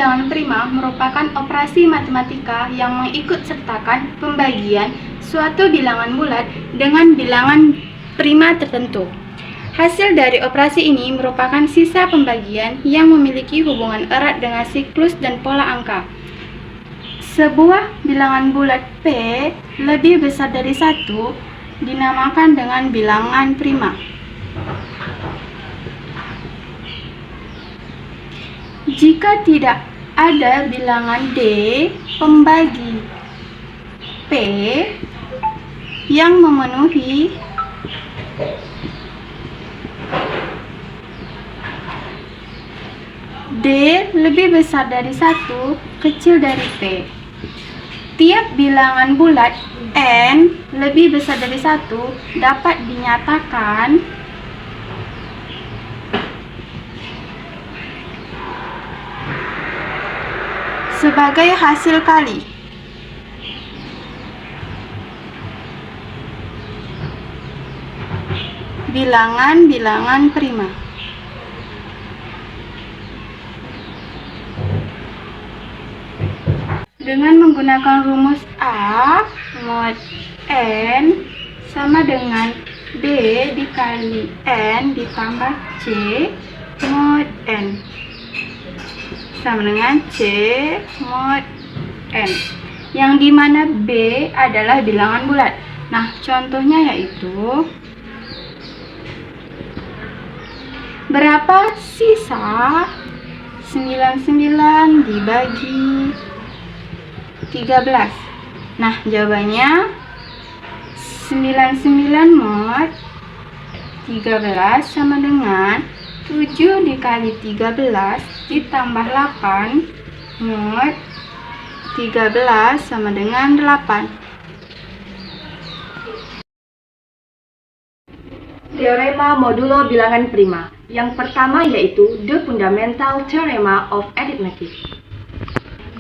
bilangan prima merupakan operasi matematika yang mengikut sertakan pembagian suatu bilangan bulat dengan bilangan prima tertentu. Hasil dari operasi ini merupakan sisa pembagian yang memiliki hubungan erat dengan siklus dan pola angka. Sebuah bilangan bulat P lebih besar dari 1 dinamakan dengan bilangan prima. Jika tidak ada bilangan D pembagi P yang memenuhi D lebih besar dari 1 kecil dari P. Tiap bilangan bulat N lebih besar dari 1 dapat dinyatakan sebagai hasil kali bilangan-bilangan prima. Dengan menggunakan rumus A mod N sama dengan B dikali N ditambah C mod N sama dengan C mod N, yang dimana B adalah bilangan bulat. Nah, contohnya yaitu berapa sisa 99 dibagi 13? Nah, jawabannya 99 mod 13 sama dengan 7 dikali 13 ditambah 8 mod 13 sama dengan 8. Teorema modulo bilangan prima. Yang pertama yaitu The Fundamental Theorem of Arithmetic,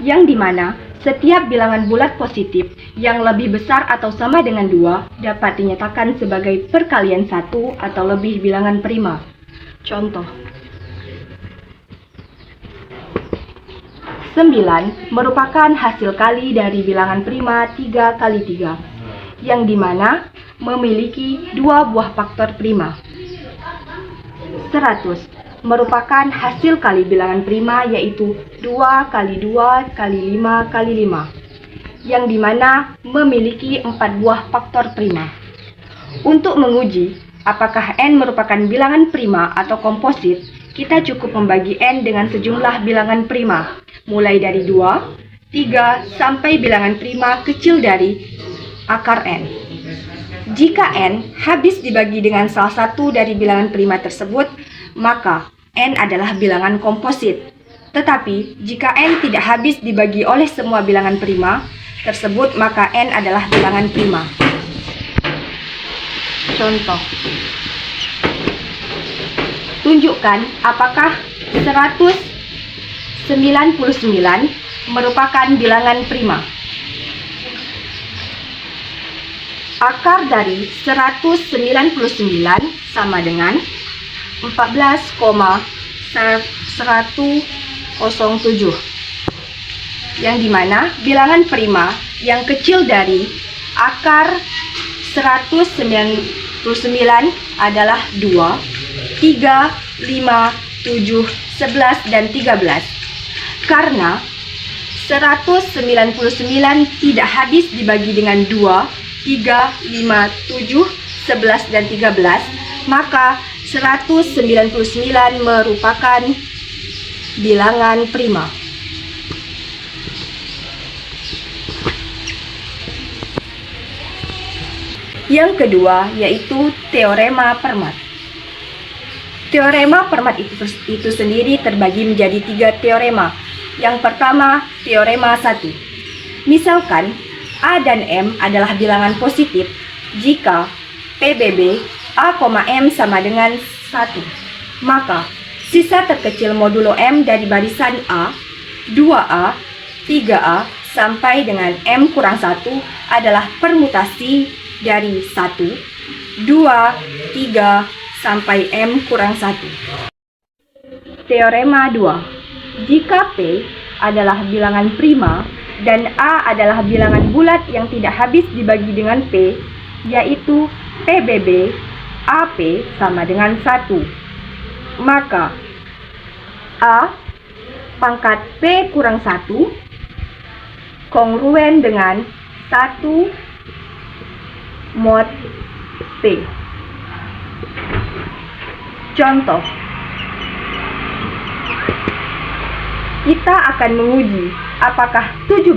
yang dimana setiap bilangan bulat positif yang lebih besar atau sama dengan 2 dapat dinyatakan sebagai perkalian 1 atau lebih bilangan prima. Contoh, 9 merupakan hasil kali dari bilangan prima 3 kali 3, yang dimana memiliki 2 buah faktor prima. 100 merupakan hasil kali bilangan prima yaitu 2 kali 2 kali 5 kali 5, yang dimana memiliki 4 buah faktor prima. Untuk menguji apakah N merupakan bilangan prima atau komposit, kita cukup membagi N dengan sejumlah bilangan prima, mulai dari 2, 3, sampai bilangan prima kecil dari akar N. Jika N habis dibagi dengan salah satu dari bilangan prima tersebut, maka N adalah bilangan komposit. Tetapi, jika N tidak habis dibagi oleh semua bilangan prima tersebut, maka N adalah bilangan prima. Contoh, tunjukkan apakah 199 merupakan bilangan prima. Akar dari 199 sama dengan 14,107, yang dimana bilangan prima yang kecil dari akar 199 adalah 2, 3, 5, 7, 11, dan 13. Karena 199 tidak habis dibagi dengan 2, 3, 5, 7, 11, dan 13, maka 199 merupakan bilangan prima. Yang kedua yaitu teorema Fermat. Teorema Fermat itu sendiri terbagi menjadi 3 teorema. Yang pertama, teorema 1. Misalkan A dan M adalah bilangan positif jika PBB A, M sama dengan 1. Maka sisa terkecil modulo M dari barisan A, 2A, 3A sampai dengan M kurang 1 adalah permutasi dari 1, 2, 3 sampai M kurang 1. Teorema 2. Jika P adalah bilangan prima dan A adalah bilangan bulat yang tidak habis dibagi dengan P, yaitu PBB AP sama dengan 1. Maka A pangkat P kurang 1 kongruen dengan 1 mod P. Contoh, kita akan menguji apakah 17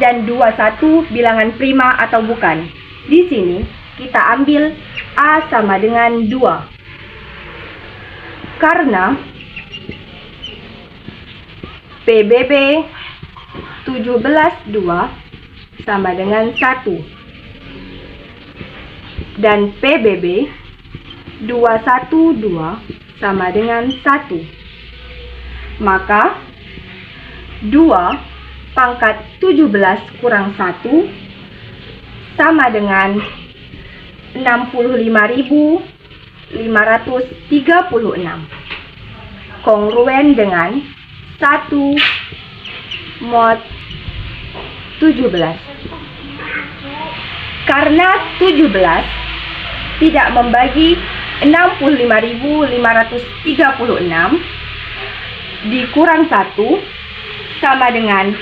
dan 21 bilangan prima atau bukan. Di sini kita ambil A sama dengan 2. Karena PBB 17 2 sama dengan 1 dan PBB 21 2 sama dengan 1. Maka 2 pangkat 17 kurang 1 sama dengan 65.536 kongruen dengan 1 mod 17. Karena 17 tidak membagi 65.536 dikurang 1 sama dengan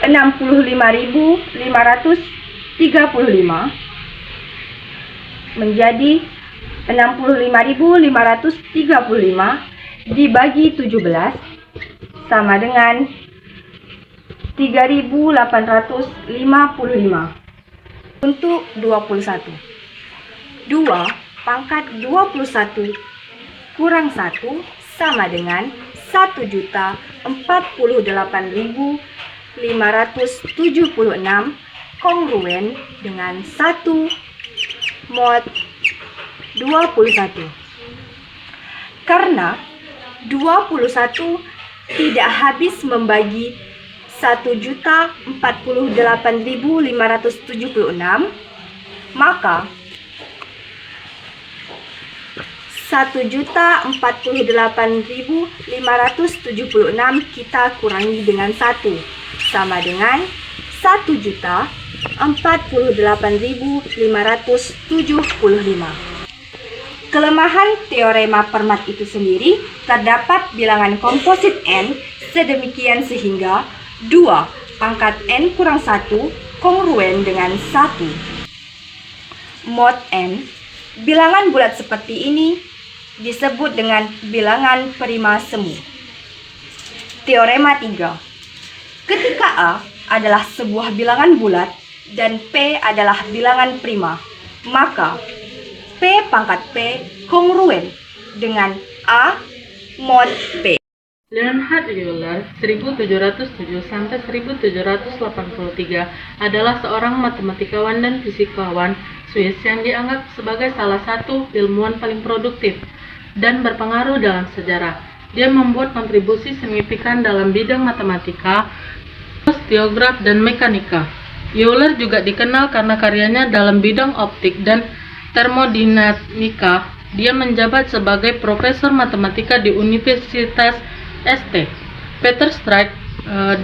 65.535 menjadi 65.535 dibagi 17 sama dengan 3.855. Untuk 21, 2 pangkat 21 kurang 1 sama dengan 1.048.576 kongruen dengan 1 mod 21. Karena 21 tidak habis membagi 1.048.576, maka 1.048.576 kita kurangi dengan 1 sama dengan 1.048.575. Kelemahan teorema Fermat itu sendiri terdapat bilangan komposit N sedemikian sehingga 2 pangkat N kurang 1 kongruen dengan 1. Mod N, bilangan bulat seperti ini disebut dengan bilangan prima semu. Teorema 3. Ketika A adalah sebuah bilangan bulat dan P adalah bilangan prima, maka P pangkat P kongruen dengan A mod P. Leonhard Euler 1707–1783 adalah seorang matematikawan dan fisikawan Swiss yang dianggap sebagai salah satu ilmuwan paling produktif dan berpengaruh dalam sejarah. Dia membuat kontribusi signifikan dalam bidang matematika, osteograf, dan mekanika. Euler juga dikenal karena karyanya dalam bidang optik dan termodinamika. Dia menjabat sebagai profesor matematika di Universitas St. Petersburg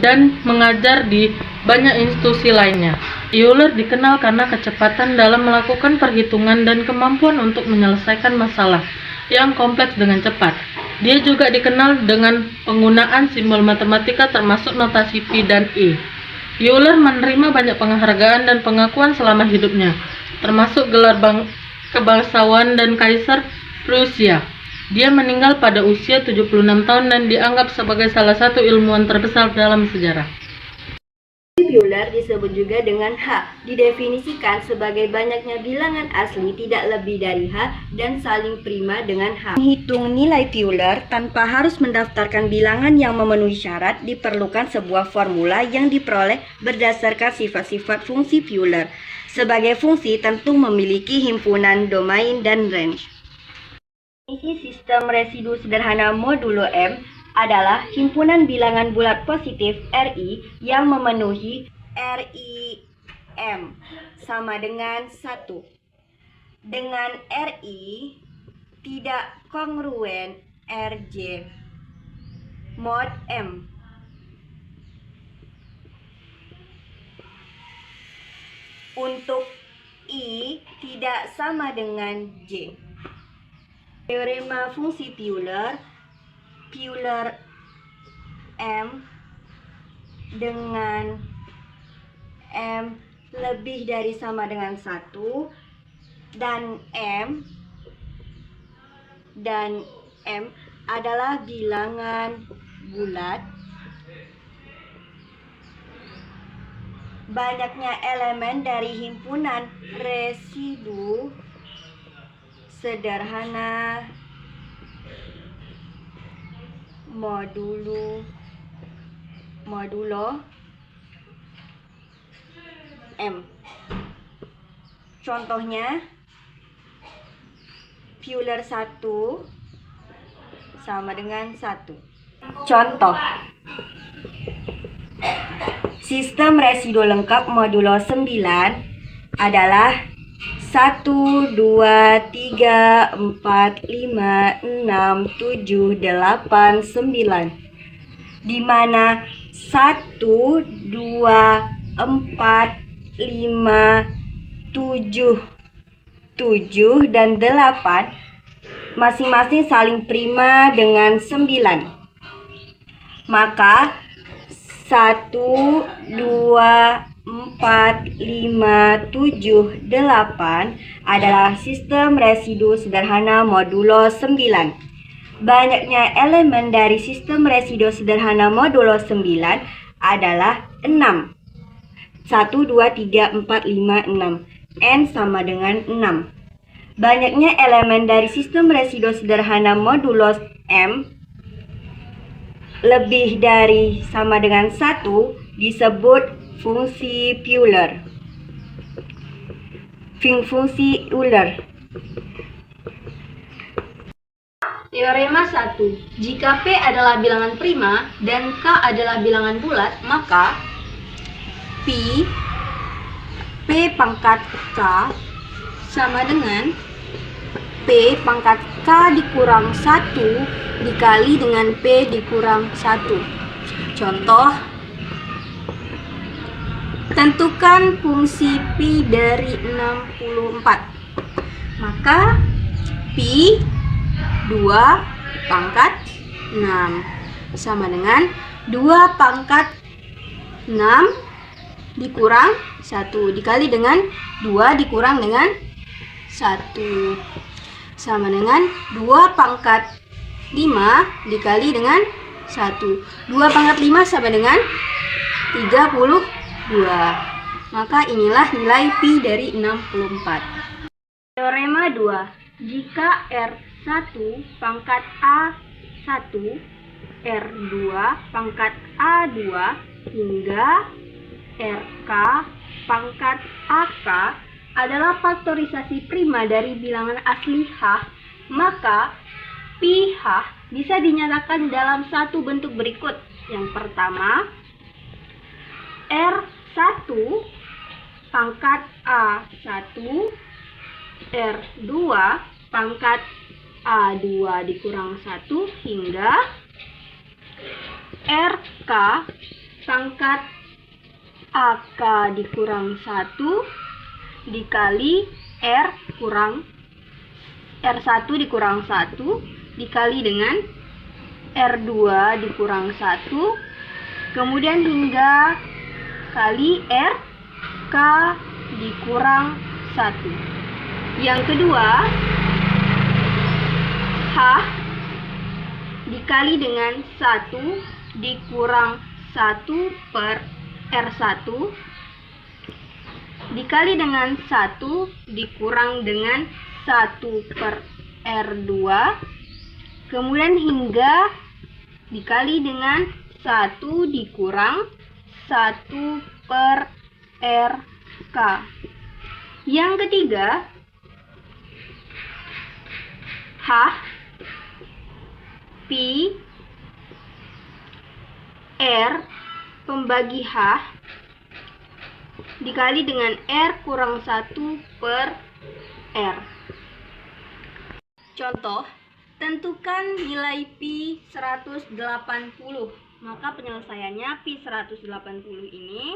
dan mengajar di banyak institusi lainnya. Euler dikenal karena kecepatan dalam melakukan perhitungan dan kemampuan untuk menyelesaikan masalah yang kompleks dengan cepat. Dia juga dikenal dengan penggunaan simbol matematika termasuk notasi pi dan i. Euler menerima banyak penghargaan dan pengakuan selama hidupnya, termasuk gelar kebangsawan dan kaisar Prusia. Dia meninggal pada usia 76 tahun dan dianggap sebagai salah satu ilmuwan terbesar dalam sejarah. Euler disebut juga dengan H, didefinisikan sebagai banyaknya bilangan asli tidak lebih dari H dan saling prima dengan H. Menghitung nilai Euler tanpa harus mendaftarkan bilangan yang memenuhi syarat diperlukan sebuah formula yang diperoleh berdasarkan sifat-sifat fungsi Euler. Sebagai fungsi tentu memiliki himpunan domain dan range. Definisi sistem residu sederhana modulo M adalah himpunan bilangan bulat positif RI yang memenuhi RIM sama dengan 1 dengan RI tidak kongruen RJ mod M. untuk I tidak sama dengan J. Teorema fungsi Euler, Euler M dengan M lebih dari sama dengan 1 dan M adalah bilangan bulat. Banyaknya elemen dari himpunan residu sederhana modulo M. Contohnya, Euler 1 sama dengan 1. Contoh, sistem residu lengkap modulo 9 adalah 1, 2, 3, 4, 5, 6, 7, 8, 9, di mana 1, 2, 4, 5, 7, dan 8 masing-masing saling prima dengan 9. Maka 1, 2, 4, 5, 7, 8 adalah sistem residu sederhana modulo 9. Banyaknya elemen dari sistem residu sederhana modulo 9 adalah 6. 1, 2, 3, 4, 5, 6. N sama dengan 6. Banyaknya elemen dari sistem residu sederhana modulo M lebih dari sama dengan 1 disebut fungsi Euler. Fungsi Euler. Teorema 1. Jika P adalah bilangan prima dan K adalah bilangan bulat, maka P pangkat K sama dengan P pangkat K dikurang 1 dikali dengan P dikurang 1. Contoh, tentukan fungsi Pi dari 64. Maka Pi 2 pangkat 6 sama dengan 2 pangkat 6 dikurang 1 dikali dengan 2 dikurang dengan 1 sama dengan 2 pangkat 5 dikali dengan 1. 2 pangkat 5 sama dengan 32. Maka inilah nilai Pi dari 64. Teorema 2. Jika R1 pangkat A1, R2 pangkat A2 hingga RK pangkat AK adalah faktorisasi prima dari bilangan asli H, maka Pi H bisa dinyatakan dalam satu bentuk berikut. Yang pertama, R1 pangkat A1, R2 pangkat A2 dikurang 1 hingga RK pangkat AK dikurang 1 dikali R1 dikurang 1 dikali dengan R2 dikurang 1 kemudian hingga kali RK dikurang 1. Yang kedua, H dikali dengan 1 dikurang 1 per R1 dikali dengan 1 dikurang dengan 1 per R2 kemudian hingga dikali dengan 1 dikurang 1 per RK. Yang ketiga, H Pi R pembagi H dikali dengan R kurang 1 per R. Contoh, tentukan nilai Pi 180. Maka penyelesaiannya Pi 180 ini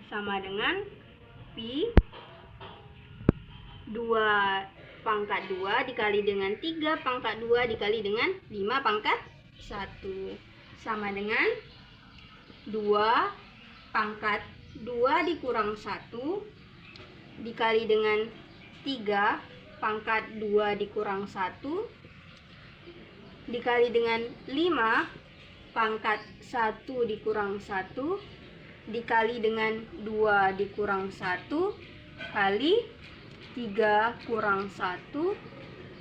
sama dengan Pi 2 pangkat 2 dikali dengan 3 pangkat 2 dikali dengan 5 pangkat 1 sama dengan 2 pangkat 2 dikurang 1 dikali dengan 3 pangkat 2 dikurang 1 dikali dengan 5 pangkat 1 dikurang 1 dikali dengan 2 dikurang 1 kali 3 kurang 1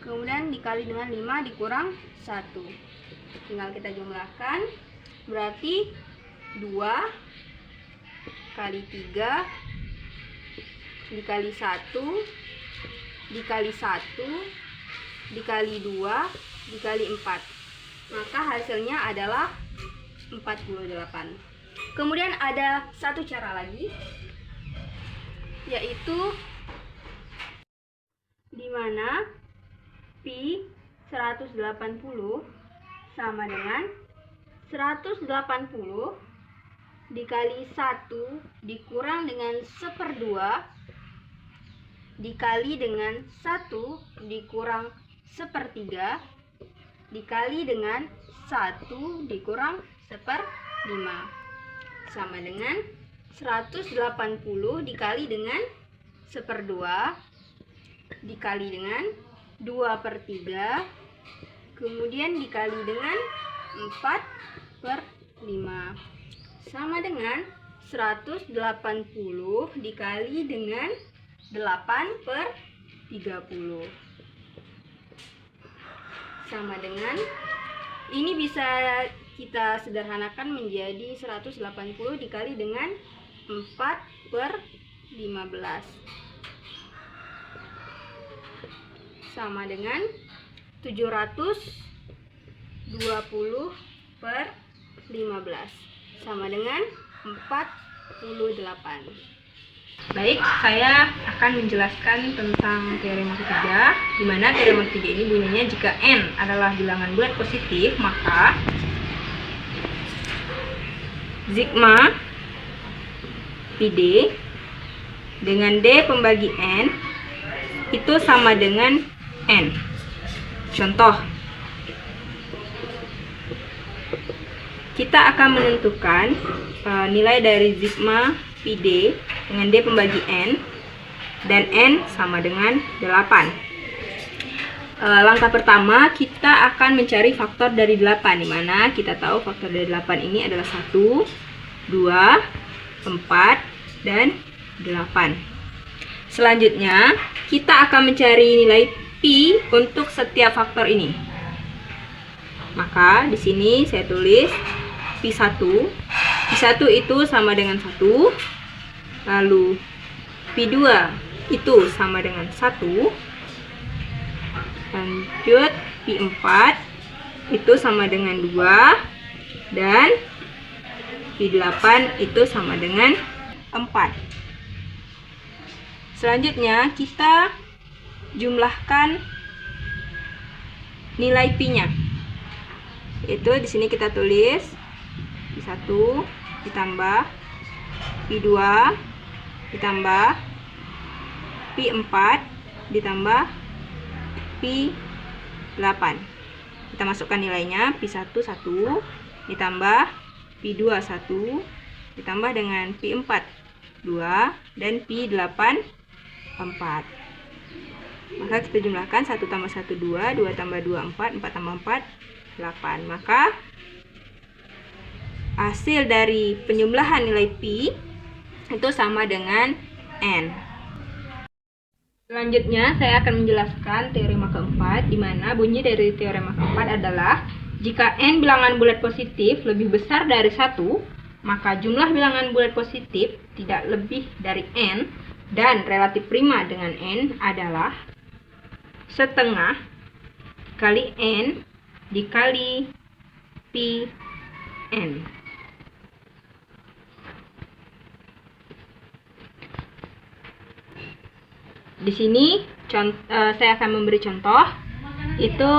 kemudian dikali dengan 5 dikurang 1. Tinggal kita jumlahkan, berarti 2 kali 3 dikali 1 dikali 1 dikali 2 dikali 4, maka hasilnya adalah 48. Kemudian ada satu cara lagi, yaitu di mana Pi 180 sama dengan 180 dikali 1 dikurang dengan 1/2 dikali dengan 1 dikurang 1/3 dikali dengan 1 dikurang 1/5 sama dengan 180 dikali dengan 1/2 dikali dengan 2/3 kemudian dikali dengan 4/5 sama dengan 180 dikali dengan 8/30 sama dengan, ini bisa kita sederhanakan menjadi 180 dikali dengan 4/15 sama dengan 720/15 sama dengan 48. Baik, saya akan menjelaskan tentang teorema ketiga, di mana teorema ketiga ini bunyinya jika n adalah bilangan bulat positif, maka sigma pi d dengan d pembagi n itu sama dengan n. Contoh, kita akan menentukan nilai dari sigma pi d dengan d pembagi n dan n sama dengan 8. Langkah pertama kita akan mencari faktor dari 8, di mana kita tahu faktor dari 8 ini adalah 1, 2, 4, dan 8. Selanjutnya kita akan mencari nilai pi untuk setiap faktor ini. Maka di sini saya tulis pi 1. Pi 1 itu sama dengan 1. Lalu pi 2 itu sama dengan 1. Lanjut pi 4 itu sama dengan 2. Dan pi 8 itu sama dengan 4. Selanjutnya kita jumlahkan nilai pi-nya. Itu di sini kita tulis pi 1 ditambah pi 2 ditambah pi 4 ditambah pi 8. Kita masukkan nilainya, pi 1 1 ditambah pi 2 1 ditambah dengan pi 4 2 dan pi 8 4. Maka kita jumlahkan 1 tambah 1 2, 2 tambah 2 4, 4 tambah 4 8. Maka hasil dari penjumlahan nilai pi itu sama dengan n. Selanjutnya saya akan menjelaskan teorema keempat, di mana bunyi dari teorema keempat adalah jika n bilangan bulat positif lebih besar dari 1, maka jumlah bilangan bulat positif tidak lebih dari n dan relatif prima dengan n adalah setengah kali n dikali pi n. Di sini saya akan memberi contoh, itu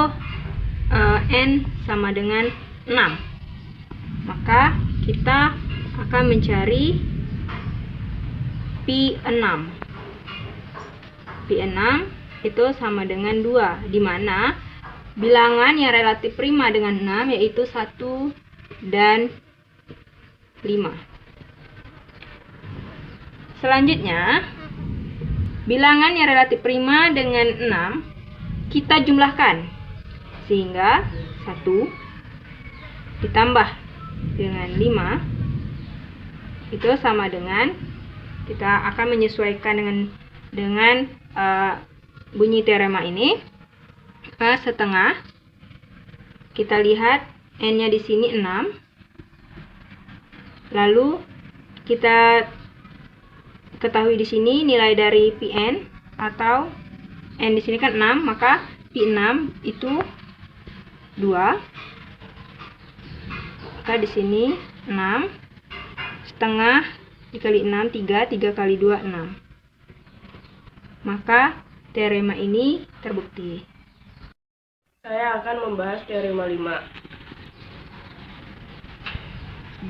n sama dengan 6. Maka kita akan mencari Pi 6. Pi 6 itu sama dengan 2, di mana bilangan yang relatif prima dengan 6 yaitu 1 dan 5. Selanjutnya, bilangan yang relatif prima dengan 6 kita jumlahkan, sehingga 1 ditambah dengan 5 itu sama dengan, kita akan menyesuaikan dengan bunyi teorema ini, setengah. Kita lihat n-nya di sini 6. Lalu kita ketahui di sini nilai dari Pn, atau n di sini kan 6, maka Pi6 itu 2. Maka di sini 6 setengah dikali 6 3 kali 2 6. Maka teorema ini terbukti. Saya akan membahas teorema 5.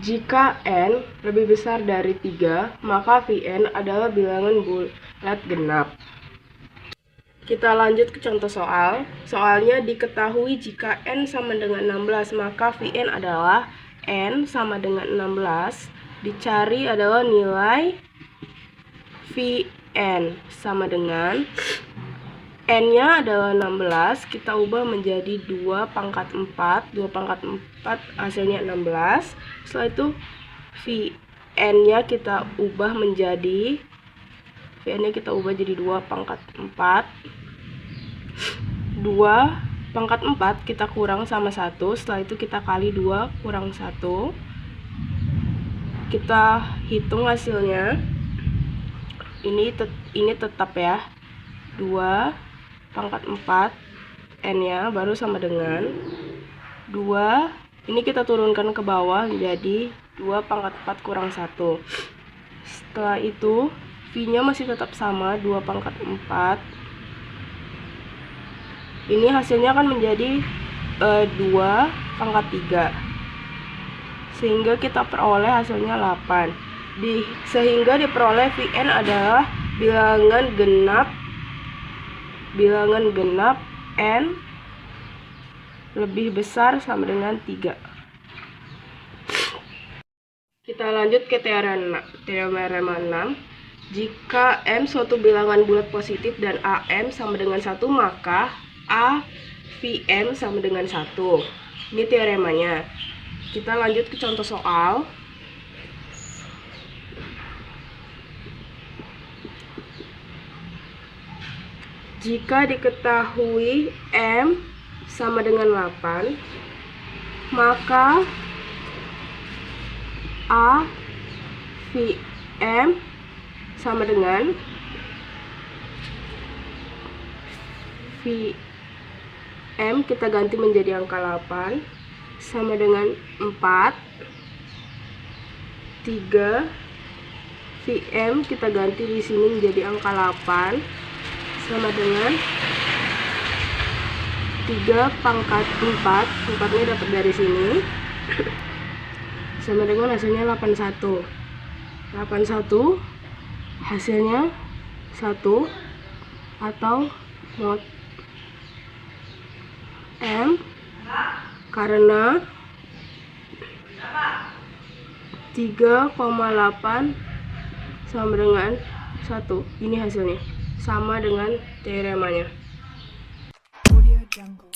Jika n lebih besar dari 3, maka Vn adalah bilangan bulat genap. Kita lanjut ke contoh soal. Soalnya diketahui jika n sama dengan 16, maka Vn adalah n sama dengan 16. Dicari adalah nilai Vn sama dengan n-nya adalah 16, kita ubah menjadi 2 pangkat 4. 2 pangkat 4 hasilnya 16. Setelah itu Vn-nya kita ubah jadi 2 pangkat 4. 2 pangkat 4 kita kurang sama 1. Setelah itu kita kali 2 kurang 1. Kita hitung hasilnya. Ini tetap ya. 2 pangkat 4 n-nya baru sama dengan 2. Ini kita turunkan ke bawah menjadi 2 pangkat 4 kurang 1. Setelah itu V-nya masih tetap sama, 2 pangkat 4. Ini hasilnya akan menjadi 2 pangkat 3. Sehingga kita peroleh hasilnya 8. Sehingga diperoleh Vn adalah bilangan genap n lebih besar sama dengan 3. Kita lanjut ke teorema 6. Jika m suatu bilangan bulat positif dan am sama dengan 1, maka a Vm sama dengan 1. Ini teoremanya. Kita lanjut ke contoh soal. Jika diketahui M sama dengan 8, maka A Vm sama dengan Vm kita ganti menjadi angka 8 sama dengan 4. 3 Vm kita ganti di sini menjadi angka 8 sama dengan 3 pangkat 4. 4-nya dapat dari sini. Sama dengan hasilnya 81. 81 hasilnya 1 atau mod M, karena 3,8 sama dengan 1. Ini hasilnya sama dengan teoremanya. Audio Jungle.